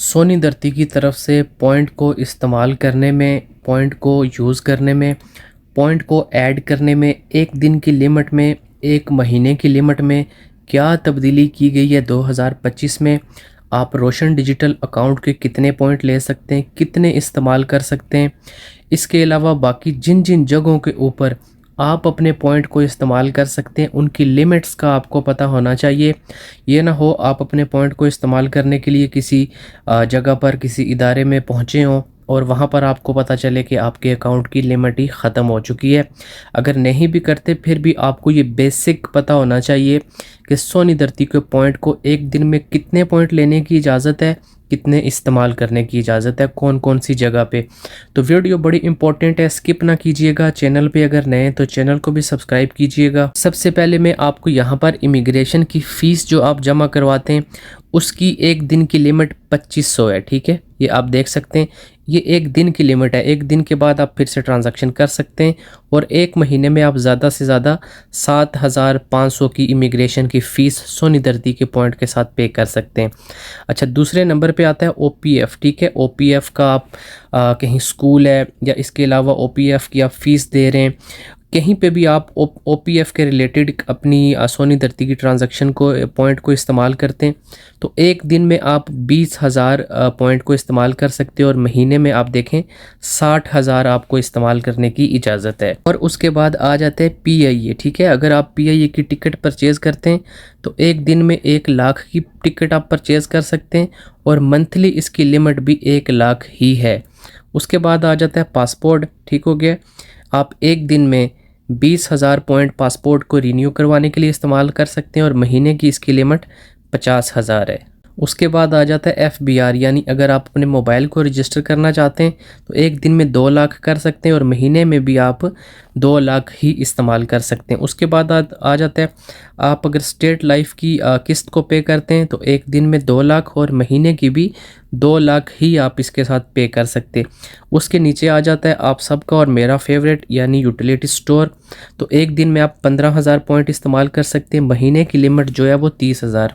सोनी धरती की तरफ से पॉइंट को इस्तेमाल करने में, पॉइंट को यूज़ करने में, पॉइंट को ऐड करने में, एक दिन की लिमिट में, एक महीने की लिमिट में क्या तब्दीली की गई है 2025 में। आप रोशन डिजिटल अकाउंट के कितने पॉइंट ले सकते हैं, कितने इस्तेमाल कर सकते हैं। इसके अलावा बाकी जिन जिन जगहों के ऊपर आप अपने पॉइंट को इस्तेमाल कर सकते हैं उनकी लिमिट्स का आपको पता होना चाहिए। ये ना हो आप अपने पॉइंट को इस्तेमाल करने के लिए किसी जगह पर, किसी इदारे में पहुँचे हों और वहाँ पर आपको पता चले कि आपके अकाउंट की लिमिट ही ख़त्म हो चुकी है। अगर नहीं भी करते फिर भी आपको ये बेसिक पता होना चाहिए कि सोनी धरती के पॉइंट को एक दिन में कितने पॉइंट लेने की इजाज़त है, कितने इस्तेमाल करने की इजाज़त है, कौन कौन सी जगह पे। तो वीडियो बड़ी इंपॉर्टेंट है, स्किप ना कीजिएगा। चैनल पे अगर नए हैं तो चैनल को भी सब्सक्राइब कीजिएगा। सबसे पहले मैं आपको यहाँ पर इमिग्रेशन की फ़ीस जो आप जमा करवाते हैं उसकी एक दिन की लिमिट 2500 है। ठीक है, ये आप देख सकते हैं, ये एक दिन की लिमिट है। एक दिन के बाद आप फिर से ट्रांजैक्शन कर सकते हैं और एक महीने में आप ज़्यादा से ज़्यादा 7500 की इमिग्रेशन की फ़ीस सोनी धरती के पॉइंट के साथ पे कर सकते हैं। अच्छा, दूसरे नंबर पे आता है OPF। ठीक है, OPF का आप कहीं स्कूल है या इसके अलावा OPF की आप फ़ीस दे रहे हैं, कहीं पे भी आप OPF के रिलेटेड अपनी सोनी धरती की ट्रांजैक्शन को, पॉइंट को इस्तेमाल करते हैं तो एक दिन में आप 20,000 पॉइंट को इस्तेमाल कर सकते हो और महीने में आप देखें 60,000 आपको इस्तेमाल करने की इजाज़त है। और उसके बाद आ जाते हैं PIA। ठीक है, अगर आप PIA की टिकट परचेज़ करते हैं तो एक दिन में 1 लाख की टिकट आप परचेज़ कर सकते हैं और मंथली इसकी लिमिट भी 1 लाख ही है। उसके बाद आ जाता है पासपोर्ट। ठीक हो गया, आप एक दिन में 20,000 पॉइंट पासपोर्ट को रिन्यू करवाने के लिए इस्तेमाल कर सकते हैं और महीने की इसकी लिमिट 50,000 है। उसके बाद आ जाता है FBR, यानी अगर आप अपने मोबाइल को रजिस्टर करना चाहते हैं तो एक दिन में 2 लाख कर सकते हैं और महीने में भी आप 2 लाख ही इस्तेमाल कर सकते हैं। उसके बाद आ जाता है आप अगर स्टेट लाइफ की किस्त को पे करते हैं तो एक दिन में 2 लाख और महीने की भी 2 लाख ही आप इसके साथ पे कर सकते हैं। उसके नीचे आ जाता है आप सबका और मेरा फेवरेट यानी यूटिलिटी स्टोर। तो एक दिन में आप 15,000 पॉइंट इस्तेमाल कर सकते हैं, महीने की लिमिट जो है वो 30,000।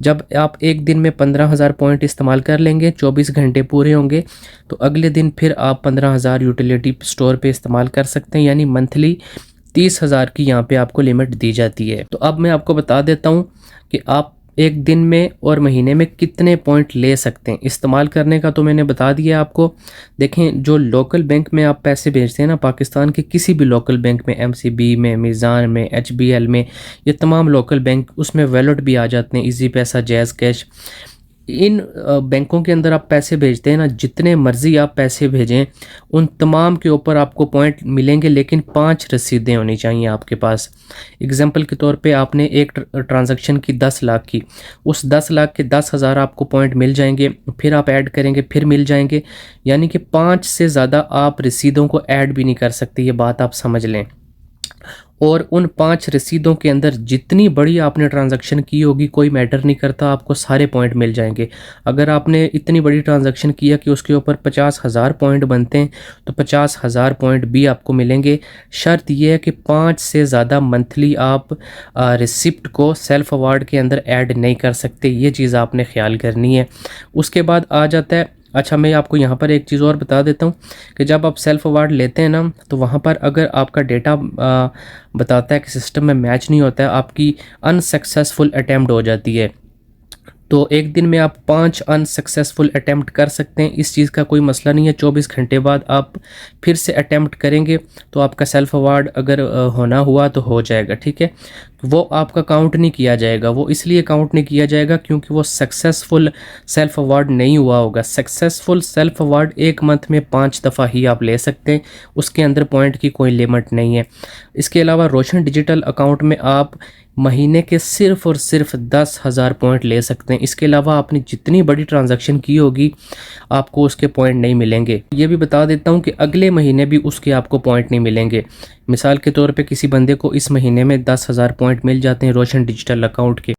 जब आप एक दिन में 15,000 पॉइंट इस्तेमाल कर लेंगे, 24 घंटे पूरे होंगे, तो अगले दिन फिर आप 15,000 यूटिलिटी स्टोर पे इस्तेमाल कर सकते हैं, यानी मंथली 30,000 की यहाँ पे आपको लिमिट दी जाती है। तो अब मैं आपको बता देता हूँ कि आप एक दिन में और महीने में कितने पॉइंट ले सकते हैं। इस्तेमाल करने का तो मैंने बता दिया आपको। देखें, जो लोकल बैंक में आप पैसे भेजते हैं ना, पाकिस्तान के किसी भी लोकल बैंक में, MCB में, मीज़ान में, HBL में, ये तमाम लोकल बैंक, उसमें वॉलेट भी आ जाते हैं, इजी पैसा, जैज़ कैश। इन बैंकों के अंदर आप पैसे भेजते हैं ना, जितने मर्ज़ी आप पैसे भेजें उन तमाम के ऊपर आपको पॉइंट मिलेंगे, लेकिन 5 रसीदें होनी चाहिए आपके पास। एग्जांपल के तौर पे आपने एक ट्रांजैक्शन की 10 लाख की, उस 10 लाख के 10,000 आपको पॉइंट मिल जाएंगे, फिर आप ऐड करेंगे फिर मिल जाएंगे, यानी कि 5 से ज़्यादा आप रसीदों को ऐड भी नहीं कर सकते। ये बात आप समझ लें। और उन 5 रसीदों के अंदर जितनी बड़ी आपने ट्रांजैक्शन की होगी कोई मैटर नहीं करता, आपको सारे पॉइंट मिल जाएंगे। अगर आपने इतनी बड़ी ट्रांजैक्शन किया कि उसके ऊपर 50,000 पॉइंट बनते हैं तो 50,000 पॉइंट भी आपको मिलेंगे। शर्त यह है कि 5 से ज़्यादा मंथली आप रिसिप्ट को सेल्फ अवार्ड के अंदर ऐड नहीं कर सकते, ये चीज़ आपने ख्याल करनी है। उसके बाद आ जाता है, अच्छा मैं आपको यहाँ पर एक चीज़ और बता देता हूँ कि जब आप सेल्फ अवार्ड लेते हैं ना, तो वहाँ पर अगर आपका डेटा बताता है कि सिस्टम में मैच नहीं होता है, आपकी अनसक्सेसफुल अटैम्प्ट हो जाती है। तो एक दिन में आप 5 अनसक्सेसफुल अटैम्प्ट कर सकते हैं, इस चीज़ का कोई मसला नहीं है। 24 घंटे बाद आप फिर से अटैम्प्ट करेंगे तो आपका सेल्फ अवार्ड अगर होना हुआ तो हो जाएगा। ठीक है, वो आपका काउंट नहीं किया जाएगा। वो इसलिए काउंट नहीं किया जाएगा क्योंकि वो सक्सेसफुल सेल्फ अवार्ड नहीं हुआ होगा। सक्सेसफुल सेल्फ अवार्ड एक मंथ में 5 दफ़ा ही आप ले सकते हैं, उसके अंदर पॉइंट की कोई लिमिट नहीं है। इसके अलावा रोशन डिजिटल अकाउंट में आप महीने के सिर्फ़ और सिर्फ 10,000 पॉइंट ले सकते हैं। इसके अलावा आपने जितनी बड़ी ट्रांजैक्शन की होगी आपको उसके पॉइंट नहीं मिलेंगे। ये भी बता देता हूँ कि अगले महीने भी उसके आपको पॉइंट नहीं मिलेंगे। मिसाल के तौर पे किसी बंदे को इस महीने में 10,000 पॉइंट मिल जाते हैं रोशन डिजिटल अकाउंट के,